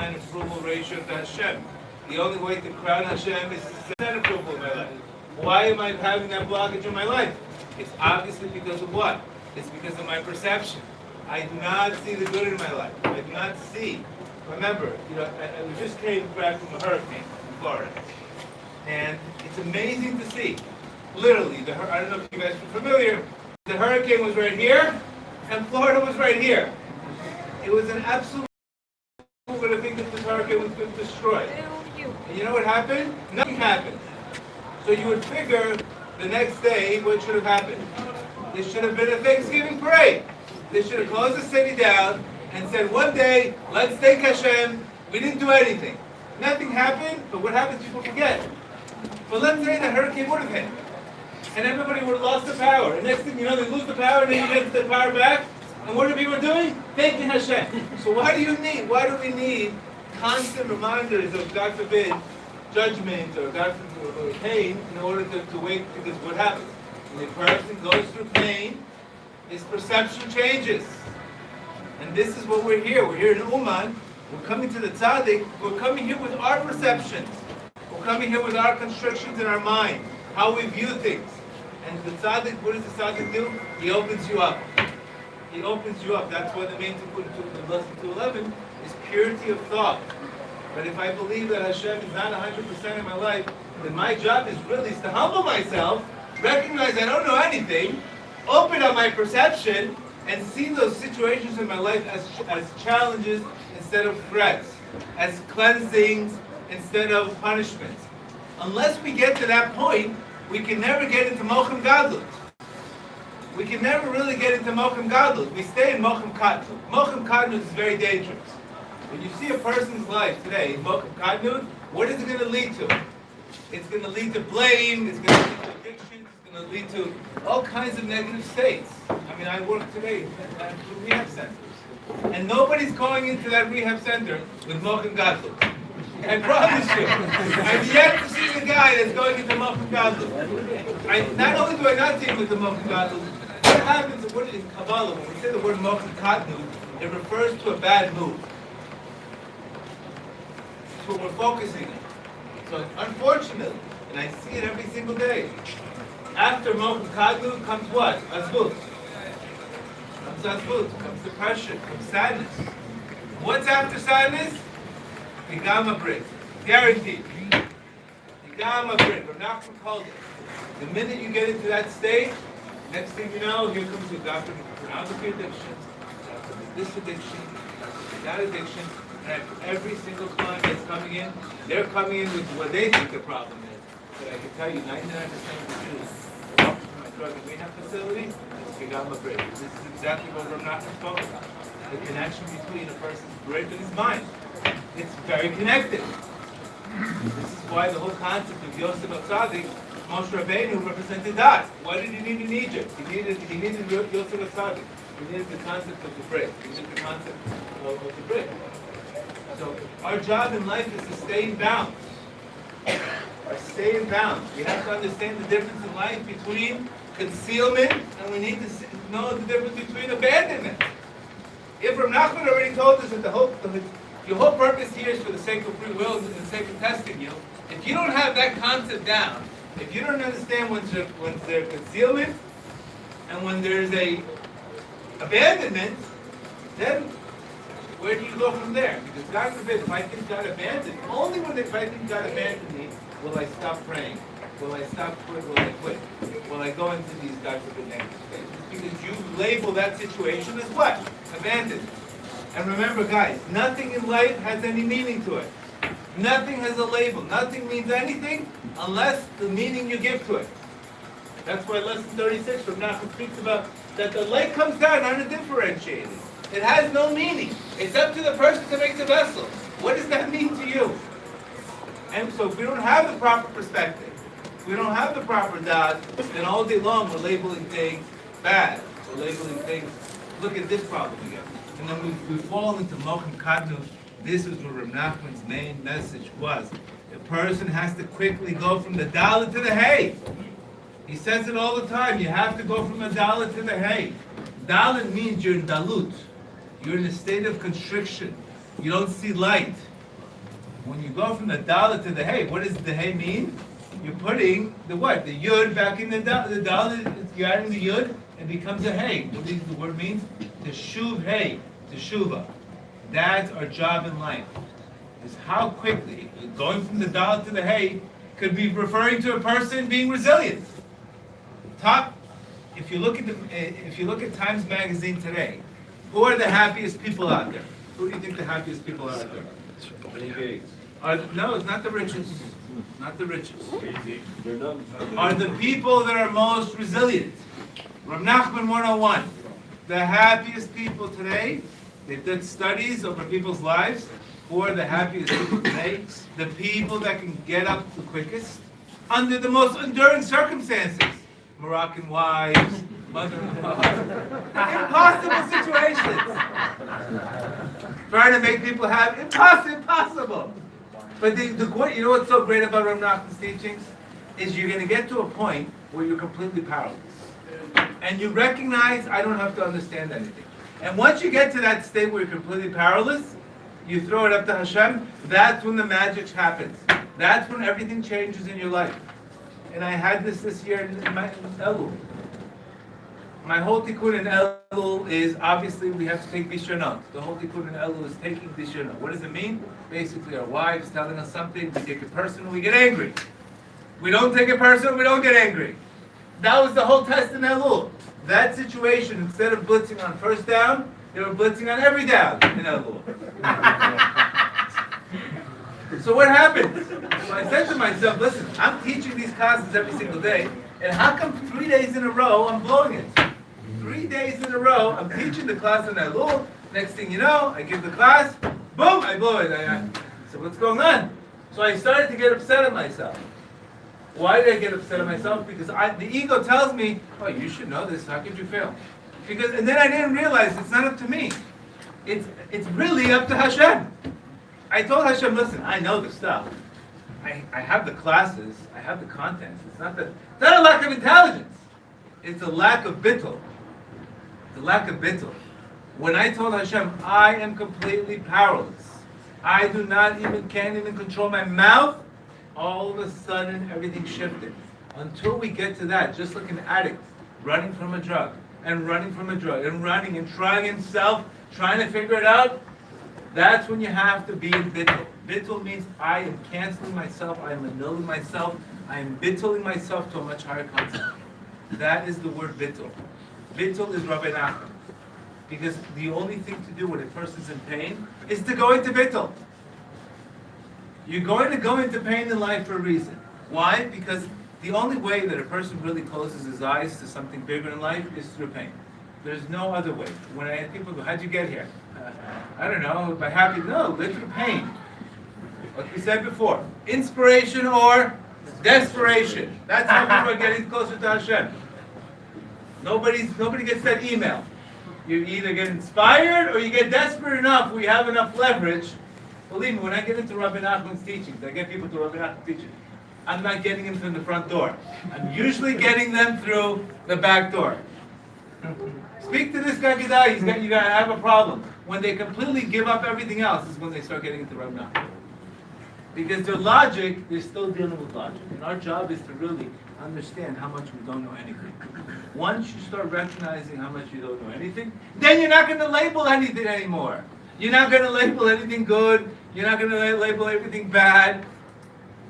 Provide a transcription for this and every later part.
99% approval ratio to Hashem. The only way to crown Hashem is to send approval in my life. Why am I having that blockage in my life? It's obviously because of what? It's because of my perception. I do not see the good in my life. I do not see. Remember, we just came back from a hurricane in Florida. And it's amazing to see. Literally, I don't know if you guys are familiar, the hurricane was right here, and Florida was right here. It was an absolute, who would have think that this hurricane was going to destroy. And you know what happened? Nothing happened. So you would figure the next day what should have happened. There should have been a Thanksgiving parade. They should have closed the city down and said, one day, let's thank Hashem, we didn't do anything. Nothing happened, but what happens, people forget. But let's say the hurricane would have hit. And everybody would have lost the power. And next thing you know, they lose the power, and then you get the power back. And what are people doing? Thanking Hashem. So why do we need constant reminders of, God forbid, judgment or God forbid, or pain in order to wait? Because what happens? When a person goes through pain, his perception changes. And this is what we're here. We're here in Uman. We're coming to the tzaddik. We're coming here with our perceptions. We're coming here with our constrictions in our mind, how we view things. And the tzaddik, what does the tzaddik do? He opens you up. He opens you up. That's why the main thing in lesson 211 is purity of thought. But if I believe that Hashem is not 100% in my life, then my job is really to humble myself, recognize I don't know anything, open up my perception, and see those situations in my life as challenges instead of threats, as cleansings instead of punishments. Unless we get to that point, we can never get into Mochem Gadlut. We can never really get into Mochem Gadlut. We stay in Mochem Katnut. Mochem Katnut is very dangerous. When you see a person's life today in Mochem Katnut, what is it going to lead to? It's going to lead to blame, it's going to lead to addiction, it's going to lead to all kinds of negative states. I mean, I work today at rehab centers. And nobody's going into that rehab center with Mochem Gadlut. I promise you. I've yet to see the guy that's going into Mochem Gadlut. Not only do I not see him with the Mochem Gadlut, what happens in Kabbalah, when we say the word Mochem Katnut, it refers to a bad mood. That's what we're focusing on. So unfortunately, and I see it every single day, after Mochem Katnut comes what? Azvut. Comes Azvut, comes depression, comes sadness. What's after sadness? Higama Brit. Guaranteed. Higama Brit. We're not from culture. The minute you get into that state, next thing you know, here comes the doctor with pornography addiction, this addiction, that addiction, and every single client that's coming in, they're coming in with what they think the problem is. But I can tell you, 99% of the Jews that come from my drug and rehab facility, it's Higama Brit. This is exactly what we're not spoke about. The connection between a person's brit and his mind. It's very connected. This is why the whole concept of Yosef HaTzadik, Moshe Rabbeinu represented that. Why did he need in Egypt? He needed Yosef HaTzadik. He needed the concept of the brit. He needed the concept of the brit. So our job in life is to stay in balance. Stay in balance. We have to understand the difference in life between concealment, and we need to know the difference between abandonment. If Rav Nachman already told us that your whole purpose here is for the sake of free will and the sake of testing you, if you don't have that concept down, if you don't understand when there's concealment and when there's a abandonment, then where do you go from there? Because God forbid, if I think God abandoned, only if I think God abandoned me, will I stop praying? Will I stop quit? Will I quit? Will I go into these God forbid negative states? Because you label that situation as what? Abandoned. And remember, guys, nothing in life has any meaning to it. Nothing has a label. Nothing means anything unless the meaning you give to it. That's why lesson 36 from Nachman speaks about that the light comes down undifferentiated. It has no meaning. It's up to the person to make the vessel. What does that mean to you? And so if we don't have the proper perspective, if we don't have the proper dot, then all day long we're labeling things bad. We're labeling things, look at this problem again. And then we fall into Mochem Katnut. This is what Rav Nachman's main message was. A person has to quickly go from the Dalet to the Hay. He says it all the time. You have to go from the Dalet to the Hay. Dalet means you're in Dalut. You're in a state of constriction. You don't see light. When you go from the Dalet to the Hey, what does the Hey mean? You're putting the what? The Yud back in the Dalet. You're adding the Yud, and it becomes a Hey. What does the word mean? Teshuv Hey, Teshuva. That's our job in life. Is how quickly going from the Dalet to the Hey could be referring to a person being resilient. If you look at Times Magazine today, who are the happiest people out there? Who do you think the happiest people are out there? No, it's not the richest. Not the richest. Are the people that are most resilient. Rav Nachman 101. The happiest people today, they've done studies over people's lives. Who are the happiest people today? The people that can get up the quickest under the most enduring circumstances. Moroccan wives, mother-in-law, impossible situations. Trying to make people happy, impossible. But you know what's so great about Rav Nachman's teachings? Is you're going to get to a point where you're completely powerless. And you recognize, I don't have to understand anything. And once you get to that state where you're completely powerless, you throw it up to Hashem, that's when the magic happens. That's when everything changes in your life. And I had this year in Elul. My whole tikkun in Elul is, obviously, we have to take Bishonot. The whole tikkun in Elul is taking Bishonot. What does it mean? Basically, our wives telling us something, we take it personal, we get angry. We don't take it personal, we don't get angry. That was the whole test in Elul. That situation, instead of blitzing on first down, they were blitzing on every down in Elul. So what happened? So I said to myself, listen, I'm teaching these classes every single day, and how come 3 days in a row I'm blowing it? 3 days in a row, I'm teaching the class in Elul. Next thing you know, I give the class, boom, I blow it. So what's going on? So I started to get upset at myself. Why did I get upset at myself? Because the ego tells me, oh, you should know this. How could you fail? And then I didn't realize it's not up to me. It's really up to Hashem. I told Hashem, listen, I know the stuff. I have the classes. I have the content. It's not a lack of intelligence. It's a lack of bittul. It's a lack of bittul. When I told Hashem, I am completely powerless. I can't even control my mouth. All of a sudden, everything shifted. Until we get to that, just like an addict running from a drug and running from a drug and running and trying himself, trying to figure it out, that's when you have to be in bittul. Bittul means I am canceling myself, I am annulling myself, I am bittling myself to a much higher concept. That is the word bittul. Bittul is Rabbi Nachman. Because the only thing to do when a person's in pain is to go into bittul. You're going to go into pain in life for a reason. Why? Because the only way that a person really closes his eyes to something bigger in life is through pain. There's no other way. When I have people go, how'd you get here? I don't know, by happy. No, live through pain. Like we said before, inspiration or desperation. That's how people are getting closer to Hashem. Nobody gets that email. You either get inspired or you get desperate enough where you have enough leverage. Believe me, when I get into Rabbi Nachman's teachings, I get people to Rabbi Nachman's teachings. I'm not getting them through the front door. I'm usually getting them through the back door. Speak to this guy, Gedale. You gotta have a problem. When they completely give up everything else is when they start getting into Rabbi Nachman. Because their logic, they're still dealing with logic. And our job is to really understand how much we don't know anything. Once you start recognizing how much you don't know anything, then you're not going to label anything anymore. You're not going to label anything good. You're not going to label everything bad.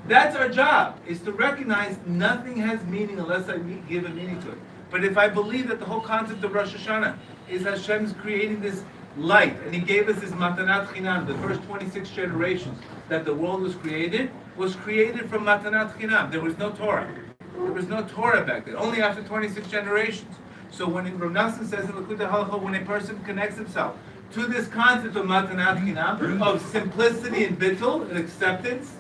That's our job, is to recognize nothing has meaning unless I give a meaning to it. But if I believe that the whole concept of Rosh Hashanah is Hashem's creating this light, and He gave us this Matanat Chinam, the first 26 generations that the world was created from Matanat Chinam. There was no Torah. There was no Torah back then, only after 26 generations. So when Rav Nassim says in Likutei Halacha, when a person connects himself to this concept of Matanat Chinam, of simplicity and bittul, and acceptance,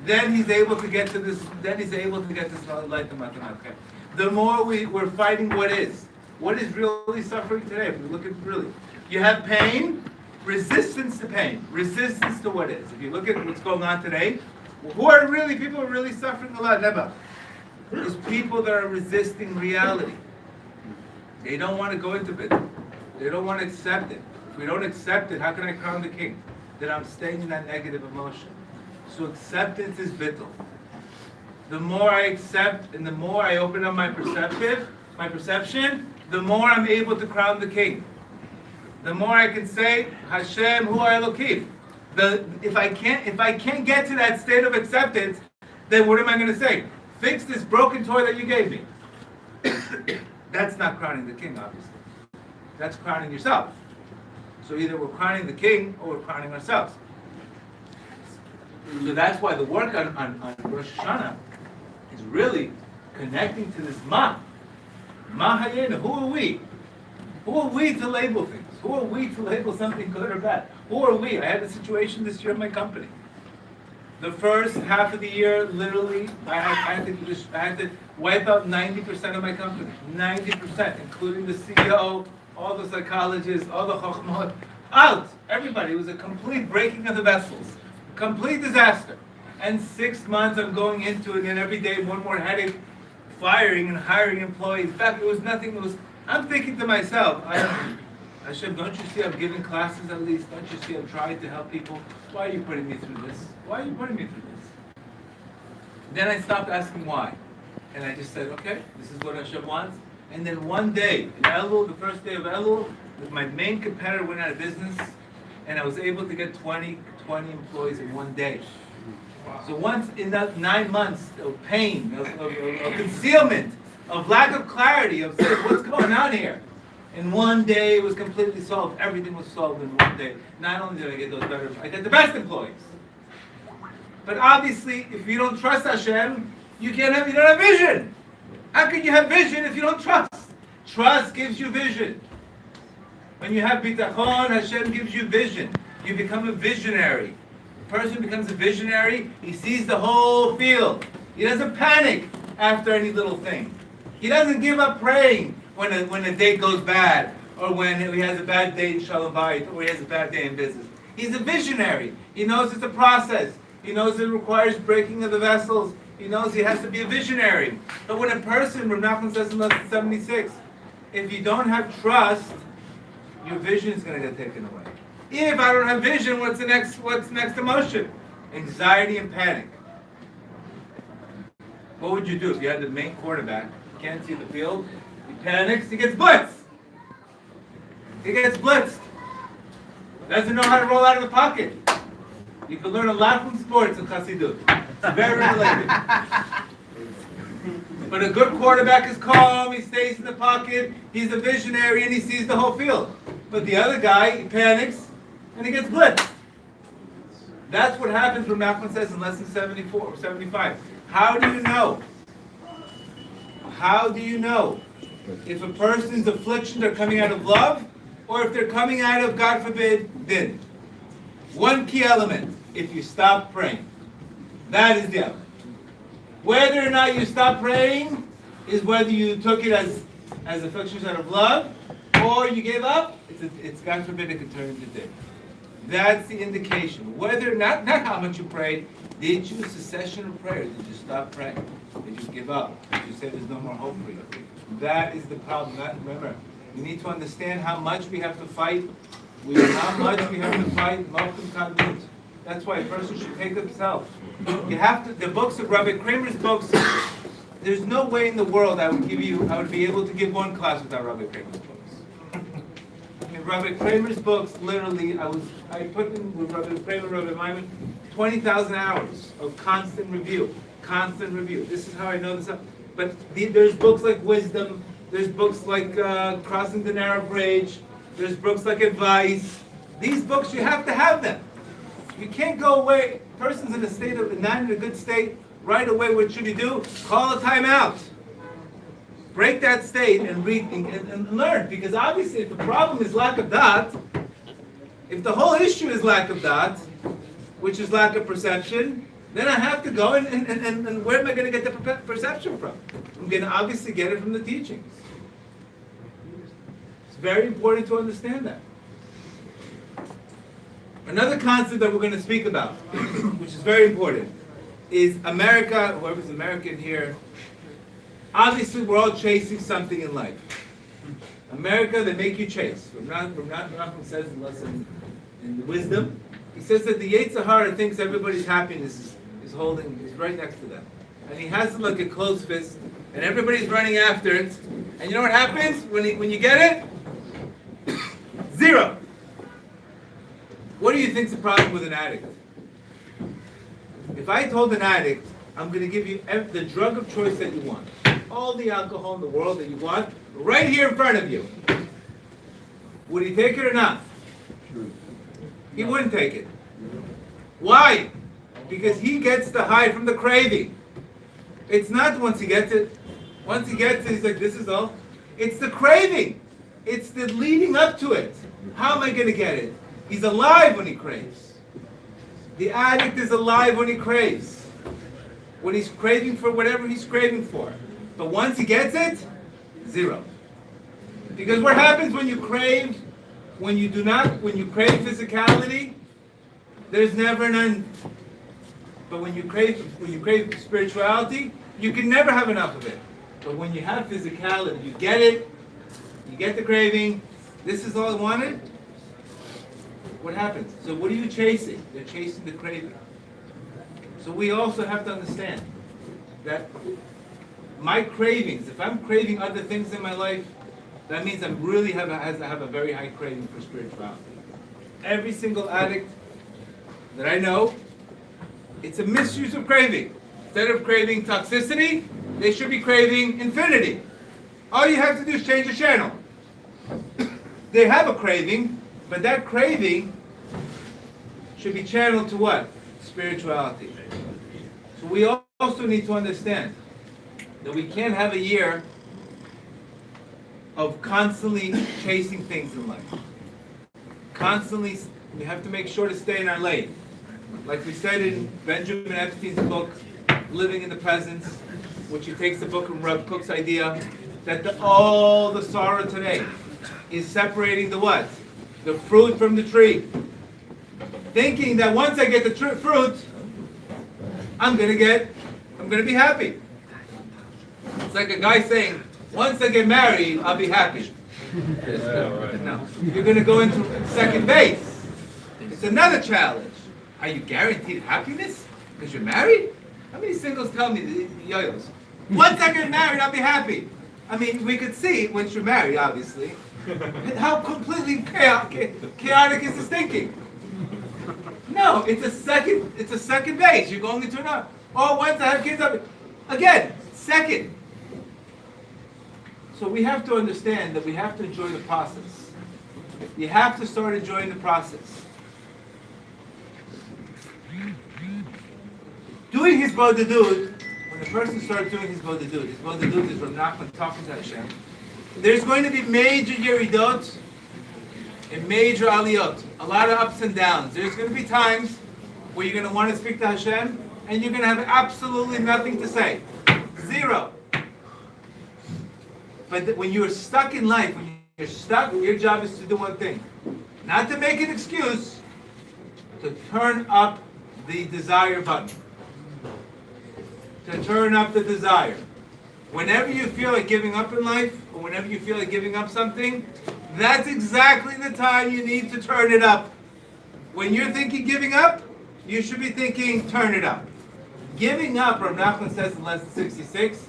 then he's able to get to this. Then he's able to get this light of Matanat Chinam. The more we're fighting what is really suffering today. If we look at really, you have pain, resistance to pain, resistance to what is. If you look at what's going on today, people are really suffering a lot. Never. There's people that are resisting reality. They don't want to go into it. They don't want to accept it. If we don't accept it, how can I crown the king? that I'm staying in that negative emotion. So acceptance is bittul. The more I accept and the more I open up my perception, the more I'm able to crown the king. The more I can say, Hashem hu Elokim. If I can't get to that state of acceptance, then what am I going to say? Fix this broken toy that you gave me. That's not crowning the king, obviously. That's crowning yourself. So either we're crowning the king or we're crowning ourselves. So that's why the work on Rosh Hashanah is really connecting to this Ma. Ma hayena. Who are we? Who are we to label things? Who are we to label something good or bad? Who are we? I had a situation this year in my company. The first half of the year, literally, I had to wipe out 90% of my company. 90%, including the CEO, all the psychologists, all the chokhmot. Out! Everybody. It was a complete breaking of the vessels. Complete disaster. And 6 months I'm going into it, and every day one more headache, firing and hiring employees. In fact, it was nothing. I'm thinking to myself, Hashem, don't you see I'm giving classes at least? Don't you see I'm trying to help people? Why are you putting me through this? Why are you putting me through this? Then I stopped asking why. And I just said, okay, this is what Hashem wants. And then one day, in Elul, the first day of Elul, my main competitor went out of business, and I was able to get 20 employees in one day. So once in that 9 months of pain, of concealment, of lack of clarity, of saying, what's going on here? In one day, it was completely solved. Everything was solved in one day. Not only did I get those better, I get the best employees. But obviously, if you don't trust Hashem, you don't have vision. How can you have vision if you don't trust? Trust gives you vision. When you have bitachon, Hashem gives you vision. You become a visionary. A person becomes a visionary, he sees the whole field. He doesn't panic after any little thing. He doesn't give up praying when a date goes bad, or when he has a bad day in Shalom, or he has a bad day in business. He's a visionary. He knows it's a process. He knows it requires breaking of the vessels. He knows he has to be a visionary. But when a person, Rav Nachman says in lesson 76, if you don't have trust, your vision is going to get taken away. If I don't have vision, what's next emotion? Anxiety and panic. What would you do if you had the main quarterback, can't see the field, he panics, he gets blitzed. He gets blitzed. Doesn't know how to roll out of the pocket. You can learn a lot from sports in Chassidut. It's very related. But a good quarterback is calm, he stays in the pocket, he's a visionary, and he sees the whole field. But the other guy, he panics, and he gets blitzed. That's what happens when Nachman says in lesson 74 or 75. How do you know? How do you know if a person's afflictions are coming out of love or if they're coming out of, God forbid, din? One key element, if you stop praying. That is the element. Whether or not you stop praying is whether you took it as afflictions out of love or you gave up, it's God forbid it could turn into din. That's the indication. Whether, not how much you prayed, did you cessation of prayer? Did you stop praying? Did you give up? Did you say there's no more hope for you? That is the problem. Remember, we need to understand how much we have to fight. How much we have to fight. That's why a person should take himself. You have to. The books of Rabbi Kramer's books. There's no way in the world I would be able to give one class without Rabbi Kramer's books. In Rabbi Kramer's books, literally, I put in with Rabbi Kramer, Rabbi Maimon, 20,000 hours of constant review. Constant review. This is how I know this. But there's books like Wisdom. There's books like Crossing the Narrow Bridge. There's books like Advice. These books, you have to have them. You can't go away. Person's in a state of not in a good state. Right away, what should you do? Call a timeout. Break that state and read and learn. Because obviously, if the problem is lack of dot, if the whole issue is lack of dot, which is lack of perception, then I have to go and where am I going to get the perception from? I'm going to obviously get it from the teachings. It's very important to understand that. Another concept that we're going to speak about, which is very important, is America, whoever's American here, obviously we're all chasing something in life. America, they make you chase. Rav Nachman says in lesson in the Wisdom, He says that the Yetzer Hara thinks everybody's happiness is right next to them. And he has it like a closed fist, and everybody's running after it. And you know what happens when you get it? Zero. What do you think's the problem with an addict? If I told an addict, I'm going to give you the drug of choice that you want, all the alcohol in the world that you want, right here in front of you, would he take it or not? He wouldn't take it. Why? Because he gets the high from the craving. It's not once he gets it. Once he gets it, he's like, this is all. It's the craving. It's the leading up to it. How am I going to get it? He's alive when he craves. The addict is alive when he craves. When he's craving for whatever he's craving for. But once he gets it, zero. Because what happens when you crave, when you crave physicality, there's never an end. But when you crave spirituality, you can never have enough of it. But when you have physicality, you get it, you get the craving, this is all I wanted. What happens? So what are you chasing? You're chasing the craving. So we also have to understand that my cravings, if I'm craving other things in my life, that means I really have a very high craving for spirituality. Every single addict that I know, it's a misuse of craving. Instead of craving toxicity, they should be craving infinity. All you have to do is change the channel. They have a craving, but that craving should be channeled to what? Spirituality. So we also need to understand that we can't have a year of constantly chasing things in life. Constantly, we have to make sure to stay in our lane. Like we said in Benjamin Epstein's book, Living in the Presence, which he takes the book from Rav Kook's idea, that all the sorrow today is separating the what? The fruit from the tree. Thinking that once I get the fruit, I'm gonna be happy. It's like a guy saying, once I get married, I'll be happy. No, you're gonna go into second base. It's another challenge. Are you guaranteed happiness because you're married? How many singles tell me, the yo-yos, once I get married, I'll be happy? I mean, we could see once you're married, obviously, how completely chaotic is this thinking? No, it's a second base. You're going into another. Oh, once I have kids, again, second. So we have to understand that we have to enjoy the process. You have to start enjoying the process. Doing his bodedut, when the person starts doing his bodedut is Rav Nachman talking to Hashem. There's going to be major yeridot and major aliyot, a lot of ups and downs. There's going to be times where you're going to want to speak to Hashem and you're going to have absolutely nothing to say. Zero. But when you're stuck in life, when you're stuck, your job is to do one thing. Not to make an excuse, to turn up the desire button. To turn up the desire. Whenever you feel like giving up in life, or whenever you feel like giving up something, that's exactly the time you need to turn it up. When you're thinking giving up, you should be thinking turn it up. Giving up, Rav Nachman says in lesson 66,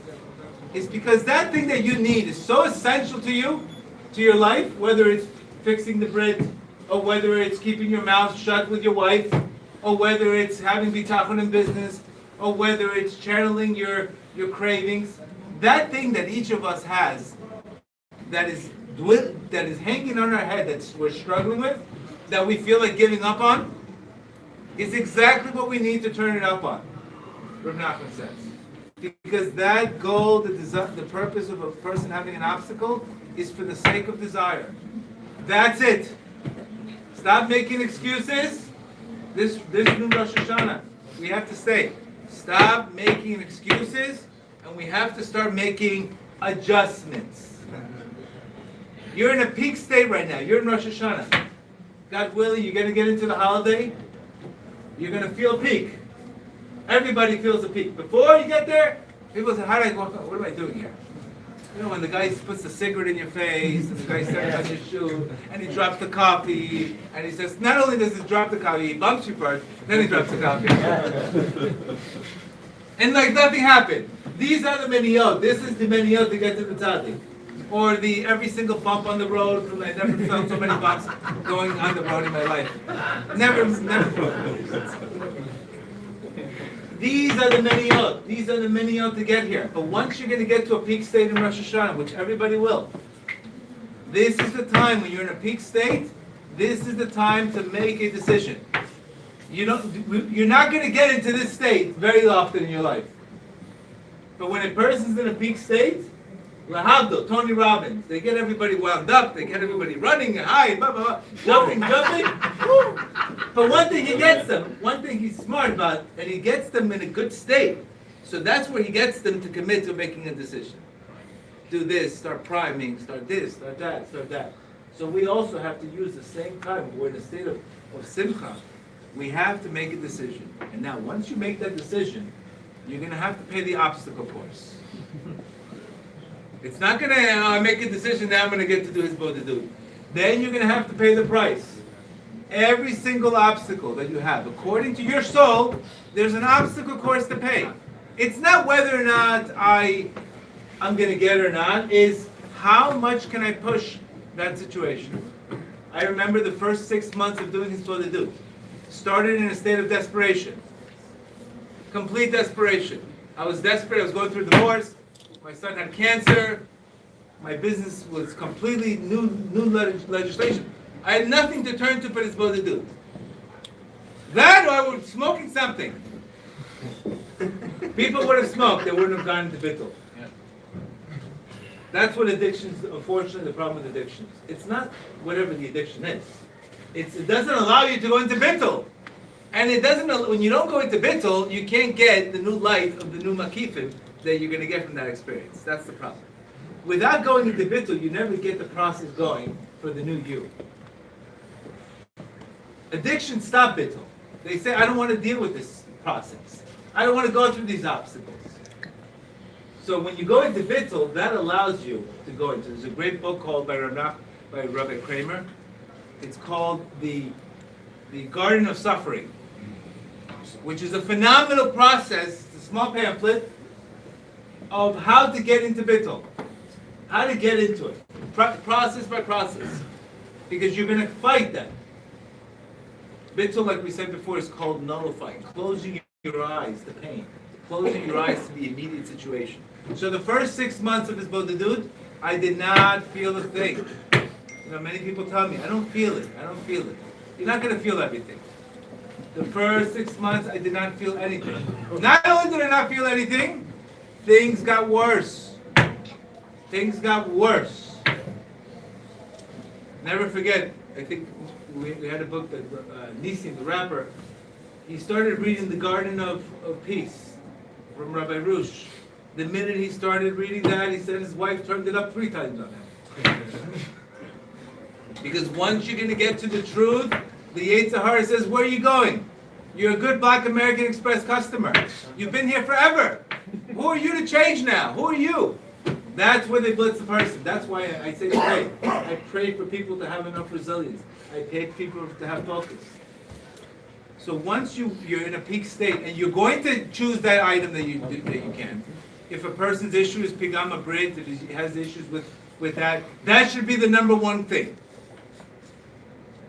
is because that thing that you need is so essential to you, to your life, whether it's fixing the bread, or whether it's keeping your mouth shut with your wife, or whether it's having bitachon in business, or whether it's channeling your cravings. That thing that each of us has, that is hanging on our head, that we're struggling with, that we feel like giving up on, is exactly what we need to turn it up on. Rav Nachman says. Because that goal, the purpose of a person having an obstacle, is for the sake of desire. That's it. Stop making excuses. This new Rosh Hashanah, we have to say, stop making excuses, and we have to start making adjustments. You're in a peak state right now. You're in Rosh Hashanah. God willing, you're going to get into the holiday. You're going to feel a peak. Everybody feels a peak. Before you get there, people say, how do I walk? What am I doing here? You know, when the guy puts a cigarette in your face, and the guy steps on your shoe, and he drops the coffee, and he says, not only does he drop the coffee, he bumps you first, then he drops the coffee. And like nothing happened. These are the meniyot. This is the meniyot to get to the tzaddik. Or the every single bump on the road. I never felt so many bumps going on the road in my life. Never. These are the meniyot. These are the meniyot to get here. But once you're going to get to a peak state in Rosh Hashanah, which everybody will, this is the time when you're in a peak state. This is the time to make a decision. You're not going to get into this state very often in your life. But when a person's in a peak state, Lahavdil, Tony Robbins, they get everybody wound up, they get everybody running, high, blah, blah, blah, jumping. But one thing he gets them, one thing he's smart about, and he gets them in a good state. So that's where he gets them to commit to making a decision. Do this, start priming, start this, start that, start that. So we also have to use the same time. We're in a state of simcha. We have to make a decision. And now, once you make that decision, you're going to have to pay the obstacle course. It's not going to make a decision, now I'm going to get to do his bodhidut. Then you're going to have to pay the price. Every single obstacle that you have, according to your soul, there's an obstacle course to pay. It's not whether or not I'm going to get it or not, is how much can I push that situation. I remember the first 6 months of doing his bodhidut. Started in a state of desperation. Complete desperation. I was desperate, I was going through a divorce. My son had cancer. My business was completely new legislation. I had nothing to turn to but his bodhidut. That or I was smoking something. People would have smoked, they wouldn't have gone into bittul. That's what addictions, unfortunately, the problem with addictions. It's not whatever the addiction is. It doesn't allow you to go into bittul. And it doesn't, when you don't go into bittul, you can't get the new light of the new makifim that you're going to get from that experience. That's the problem. Without going into bittul, you never get the process going for the new you. Addictions stop bittul. They say, I don't want to deal with this process. I don't want to go through these obstacles. So when you go into bittul, that allows you to go into. There's a great book called by Rabbi Kramer. It's called the Garden of Suffering, which is a phenomenal process. It's a small pamphlet of how to get into bittul, how to get into it, process by process, because you're going to fight that. Bittul, like we said before, is called nullifying, closing your eyes to pain, closing your eyes to the immediate situation. So the first 6 months of his bodhidut, I did not feel a thing. You know, many people tell me, I don't feel it. You're not going to feel everything. The first 6 months, I did not feel anything. Not only did I not feel anything, things got worse. Things got worse. Never forget, I think we had a book that Nissim, the rapper, he started reading The Garden of Peace from Rabbi Arush. The minute he started reading that, he said his wife turned it up 3 times on him. Because once you're going to get to the truth, the Yetzer Hara says, where are you going? You're a good Black American Express customer. You've been here forever. Who are you to change now? Who are you? That's where they blitz the person. That's why I say pray. I pray for people to have enough resilience. I pray for people to have focus. So once you're in a peak state, and you're going to choose that item that you can. If a person's issue is pigama brit, if he has issues with that should be the number one thing.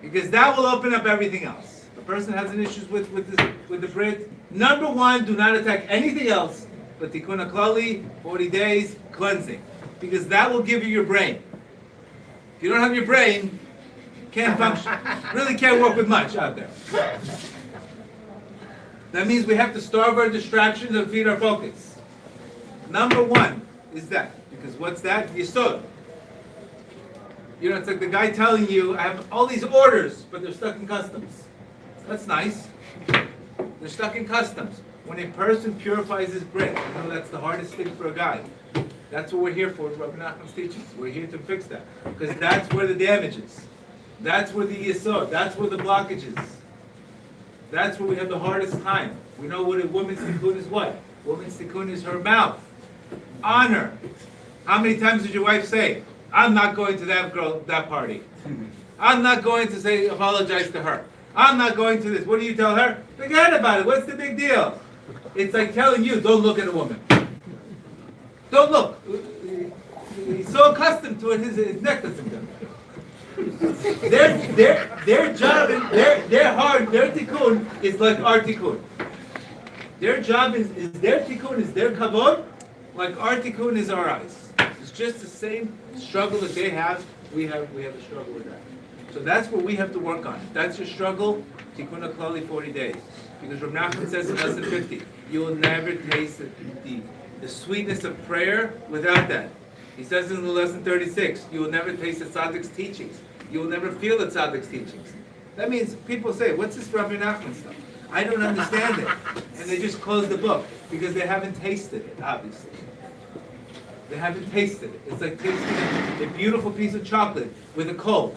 Because that will open up everything else. If a person has an issue with the brit, number one, do not attack anything else but tikkun klali, 40 days, cleansing. Because that will give you your brain. If you don't have your brain, can't function. Really can't work with much out there. That means we have to starve our distractions and feed our focus. Number one is that. Because what's that? Yesod. You know, it's like the guy telling you, I have all these orders, but they're stuck in customs. That's nice. They're stuck in customs. When a person purifies his bread, you know that's the hardest thing for a guy. That's what we're here for, Rabbi Nachman's teachings. We're here to fix that. Because that's where the damage is. That's where the yesod. That's where the blockage is. That's where we have the hardest time. We know what a woman's tikkun is what? Woman's tikkun is her mouth. Honor. How many times did your wife say, I'm not going to that party. I'm not going to say, apologize to her. I'm not going to this. What do you tell her? Forget about it. What's the big deal? It's like telling you, don't look at a woman. Don't look. He's so accustomed to it, his neck doesn't go. Their job, their tikkun is like our tikkun. Their job is their tikkun is their kavod, like our tikkun is our eyes. It's just the same struggle that they have. We have a struggle with that. So that's what we have to work on. If that's your struggle, tikkun klali 40 days. Because Rav Nachman says in lesson 50, you will never taste the sweetness of prayer without that. He says in the lesson 36, you will never taste the tzaddik's teachings. You will never feel the tzaddik's teachings. That means people say, what's this Rabbi Nachman stuff? I don't understand it. And they just close the book because they haven't tasted it, obviously. They haven't tasted it. It's like tasting a beautiful piece of chocolate with a cold.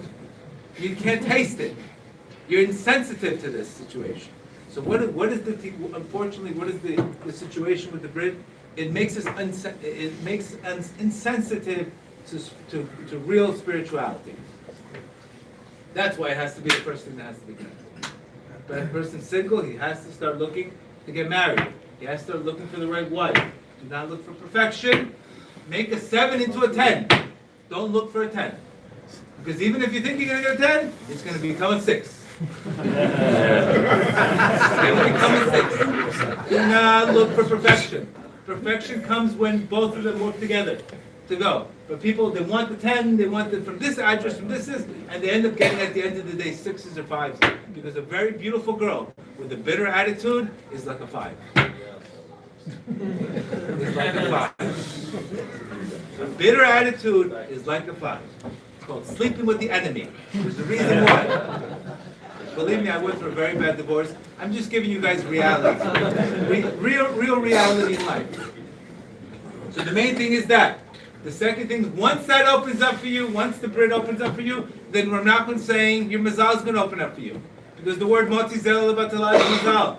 You can't taste it. You're insensitive to this situation. So unfortunately, what is the situation with the Brit? It makes us insensitive to real spirituality. That's why it has to be the first thing that has to be done. But if a person's single, he has to start looking to get married. He has to start looking for the right wife. Do not look for perfection. Make a 7 into a 10. Don't look for a 10. Because even if you think you're going to get a 10, it's going to become a 6. It's going to become a 6. Do not look for perfection. Perfection comes when both of them work together to go. But people, they want the 10, they want it from this address, from this, and they end up getting at the end of the day 6s or 5s. Because a very beautiful girl with a bitter attitude is like a 5. It's like a 5. A bitter attitude is like a 5. It's called sleeping with the enemy. There's a reason why. Believe me, I went through a very bad divorce. I'm just giving you guys reality. Real reality in life. So the main thing is that. The second thing is, once that opens up for you, once the Brit opens up for you, then Rav Nachman's saying your mazal is going to open up for you. Because the word motzi zel levatala is mazal.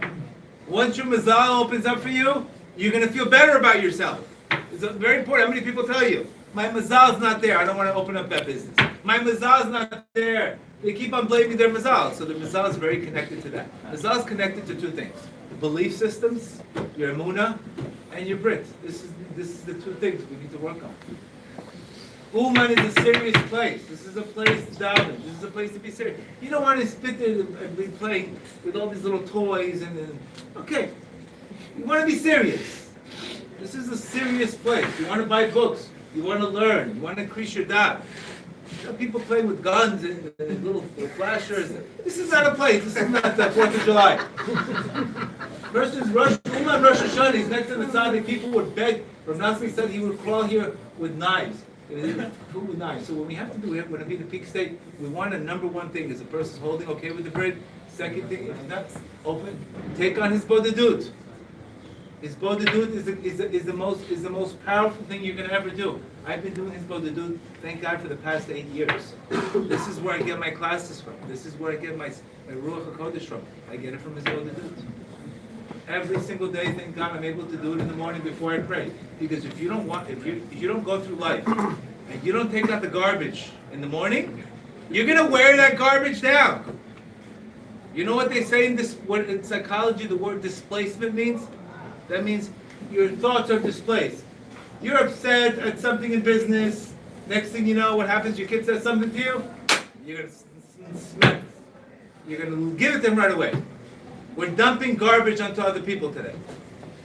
Once your mazal opens up for you, you're going to feel better about yourself. It's very important. How many people tell you, my mazal is not there, I don't want to open up that business. My mazal is not there. They keep on blaming their mazal. So the mazal is very connected to that. Mazal is connected to two things. Belief systems, your Emuna, and your Brit. This is the two things we need to work on. Uman is a serious place. This is a place to daven. This is a place to be serious. You don't want to sit there and be playing with all these little toys okay. You want to be serious. This is a serious place. You want to buy books. You want to learn. You want to increase your daven. People playing with guns and little flashers. This is not a place. This is not the 4th of July. Versus Uman Rosh Hashanah, he's next to the tzaddik. People would beg. Rav Nachman said he would crawl here with knives. Food with knives. So what we have to do, we want to be in the peak state. We want a number one thing is the person's holding okay with the bread. Second thing, if he's not open, take on his bodedut. His bodedut is the most powerful thing you're going to ever do. I've been doing his bodedut, thank God, for the past 8 years. This is where I get my classes from. This is where I get my Ruach HaKodesh from. I get it from his bodedut. Every single day, thank God, I'm able to do it in the morning before I pray. Because if you don't go through life and you don't take out the garbage in the morning, you're going to wear that garbage down. You know what they say in psychology, the word displacement means? That means your thoughts are displaced. You're upset at something in business. Next thing you know, what happens? Your kid says something to you. You're going to smack. You're going to give it to them right away. We're dumping garbage onto other people today.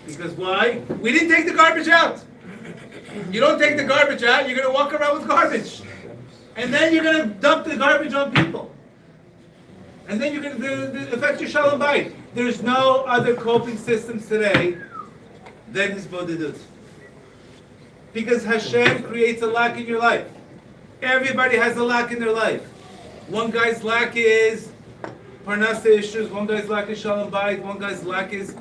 Because why? We didn't take the garbage out. You don't take the garbage out, you're going to walk around with garbage. And then you're going to dump the garbage on people. And then you're going to affect your Shalom Bayit. There's no other coping systems today than his bodedut. Because Hashem creates a lack in your life. Everybody has a lack in their life. One guy's lack is parnasa issues, one guy's lack is Shalom Bayit, one guy's lack is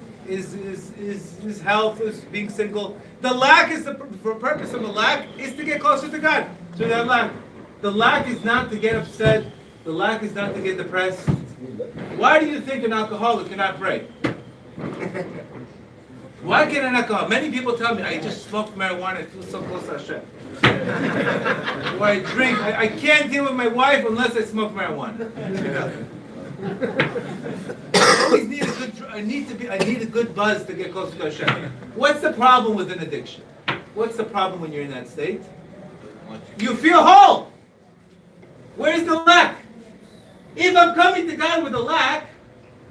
health, is being single. The lack is the purpose of the lack is to get closer to God. So that lack. The lack is not to get upset. The lack is not to get depressed. Why do you think an alcoholic cannot pray? Why can I not go out? Many people tell me, I just smoked marijuana, I feel so close to Hashem. Or I drink, I can't deal with my wife unless I smoke marijuana. I always need I need a good buzz to get closer to Hashem. What's the problem with an addiction? What's the problem when you're in that state? You feel whole. Where's the lack? If I'm coming to God with a lack,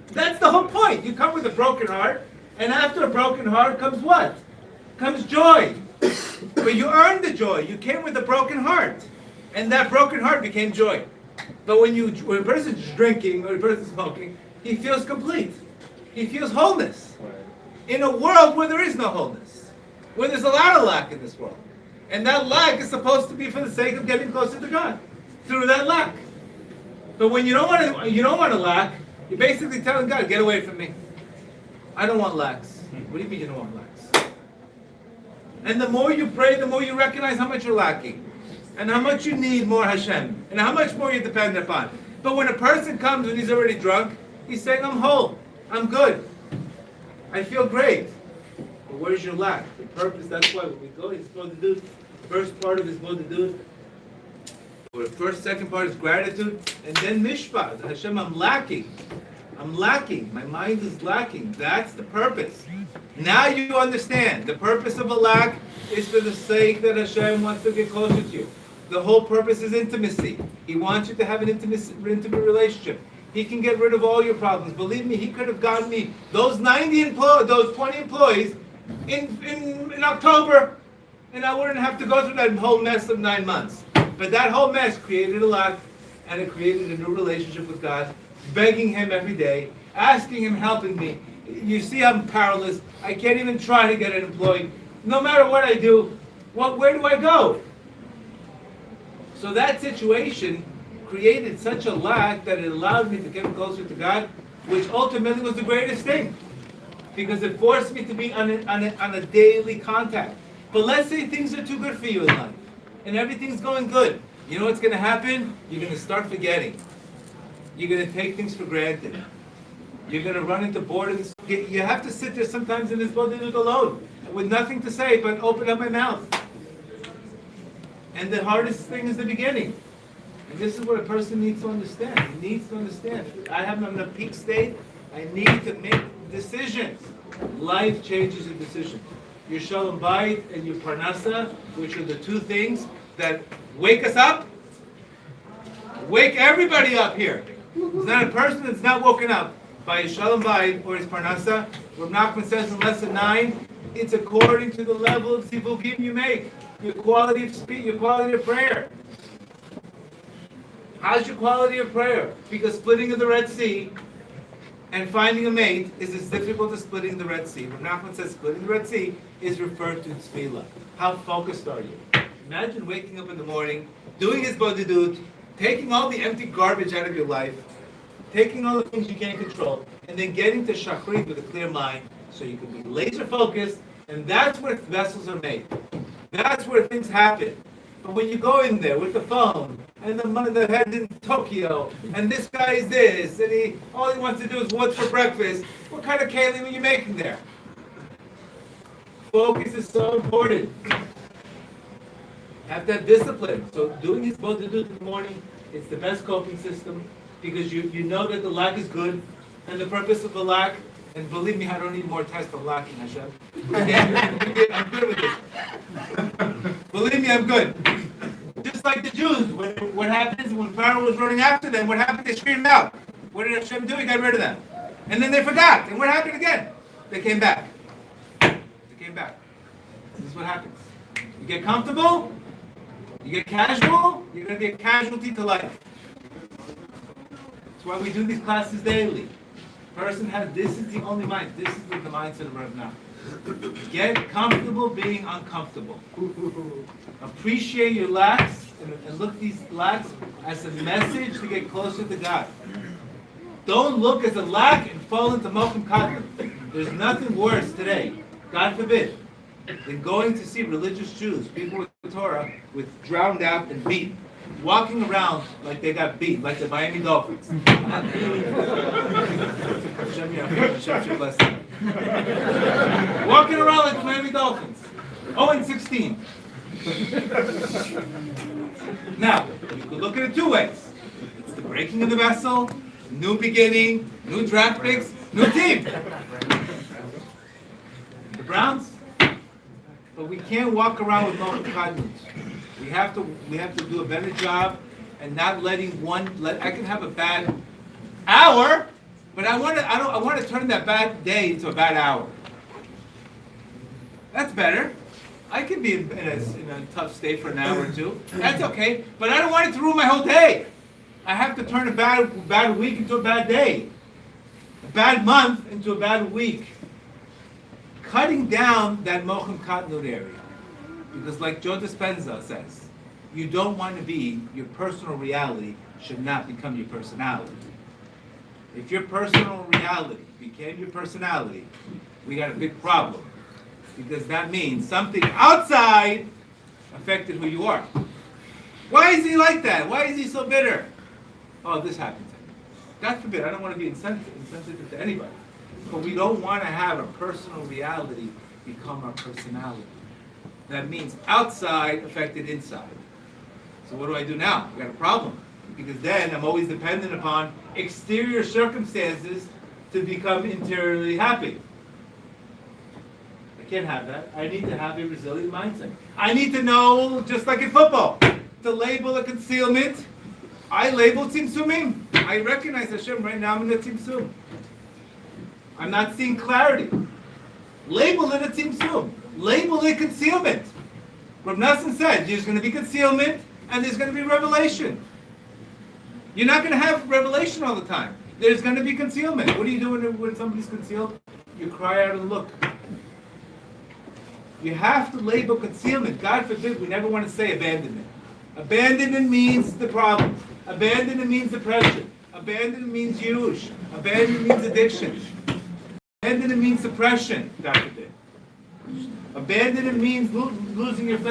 that's the whole point. You come with a broken heart, and after a broken heart comes what? Comes joy. But you earned the joy. You came with a broken heart. And that broken heart became joy. But when a person's drinking or a person's smoking, he feels complete. He feels wholeness. In a world where there is no wholeness. Where there's a lot of lack in this world. And that lack is supposed to be for the sake of getting closer to God. Through that lack. But when you don't want to lack, you're basically telling God, get away from me. I don't want lacks. What do you mean you don't want lacks? And the more you pray, the more you recognize how much you're lacking. And how much you need more Hashem. And how much more you're dependent upon. But when a person comes and he's already drunk, he's saying, I'm whole. I'm good. I feel great. But where's your lack? The purpose, that's why when we go, he's supposed to do, the first part of his supposed to do, or the second part is gratitude, and then mishpat. Hashem, I'm lacking. I'm lacking. My mind is lacking. That's the purpose. Now you understand. The purpose of a lack is for the sake that Hashem wants to get closer to you. The whole purpose is intimacy. He wants you to have an intimate relationship. He can get rid of all your problems. Believe me, he could have gotten me those 20 employees in October, and I wouldn't have to go through that whole mess of 9 months. But that whole mess created a lack, and it created a new relationship with God, begging him every day, asking him, helping me. You see I'm powerless. I can't even try to get an employee. No matter what I do, where do I go? So that situation created such a lack that it allowed me to get closer to God, which ultimately was the greatest thing. Because it forced me to be on a daily contact. But let's say things are too good for you in life, and everything's going good. You know what's going to happen? You're going to start forgetting. You're going to take things for granted. You're going to run into boredom. You have to sit there sometimes in this building alone, with nothing to say but open up my mouth. And the hardest thing is the beginning. And this is what a person needs to understand. He needs to understand. I'm in a peak state. I need to make decisions. Life changes your decision. Your Shalom Bayit and your Parnasa, which are the two things that wake us up, wake everybody up here. There's not a person that's not woken up by his Shalom Bayit or his Parnasa. Rav Nachman says in lesson 9, it's according to the level of sivukim you make, your quality of speech, your quality of prayer. How's your quality of prayer? Because splitting of the Red Sea and finding a mate is as difficult as splitting the Red Sea. Rav Nachman says splitting the Red Sea is referred to tefillah. How focused are you? Imagine waking up in the morning, doing his bodhidut, taking all the empty garbage out of your life, taking all the things you can't control, and then getting to Shachrit with a clear mind so you can be laser focused, and that's where vessels are made. That's where things happen. But when you go in there with the phone, and the head in Tokyo, and this guy is this, and all he wants to do is what's for breakfast, what kind of kelim are you making there? Focus is so important. Have that discipline. So doing his bodhidut in the morning, it's the best coping system, because you know that the lack is good, and the purpose of the lack, and believe me, I don't need more tests on lacking, Hashem. I'm good with this. Believe me, I'm good. Just like the Jews, what happens when Pharaoh was running after them, what happened? They screamed out. What did Hashem do? He got rid of them. And then they forgot. And what happened again? They came back. They came back. This is what happens. You get comfortable, you get casual, you're going to be a casualty to life. That's why we do these classes daily. Person has, this is the only mind. This is the mindset of right now. Get comfortable being uncomfortable. Appreciate your lacks and look these lacks as a message to get closer to God. Don't look as a lack and fall into Mokum Kadmon. There's nothing worse today, God forbid, than going to see religious Jews, people with Torah, with drowned out and beat, walking around like they got beat, like the Miami Dolphins. Walking around like the Miami Dolphins. 0-16. Now, you could look at it two ways. It's the breaking of the vessel, new beginning, new draft picks, new team. The Browns? But we can't walk around with no confidence. We have to do a better job and not letting I can have a bad hour, but I want to turn that bad day into a bad hour. That's better. I can be in a tough state for an hour or two. That's okay. But I don't want it to ruin my whole day. I have to turn a bad week into a bad day. A bad month into a bad week. Cutting down that mochem katnut area. Because like Joe Dispenza says, you don't want to be, your personal reality should not become your personality. If your personal reality became your personality, we got a big problem. Because that means something outside affected who you are. Why is he like that? Why is he so bitter? Oh, this happened to me. God forbid, I don't want to be insensitive to anybody. But we don't want to have a personal reality become our personality. That means outside affected inside. So what do I do now? I got a problem. Because then I'm always dependent upon exterior circumstances to become interiorly happy. I can't have that. I need to have a resilient mindset. I need to know, just like in football, to label a concealment. I label tzimtzumim. I recognize Hashem right now. I'm in the tzimtzum. I'm not seeing clarity. Label it a tzimtzum. Label it concealment. Rav Nassim said there's going to be concealment and there's going to be revelation. You're not going to have revelation all the time. There's going to be concealment. What do you do when somebody's concealed? You cry out and look. You have to label concealment. God forbid, we never want to say abandonment. Abandonment means the problem. Abandonment means depression. Abandonment means yush. Abandonment means addiction. Abandonment means suppression. God forbid. Abandonment means losing your family.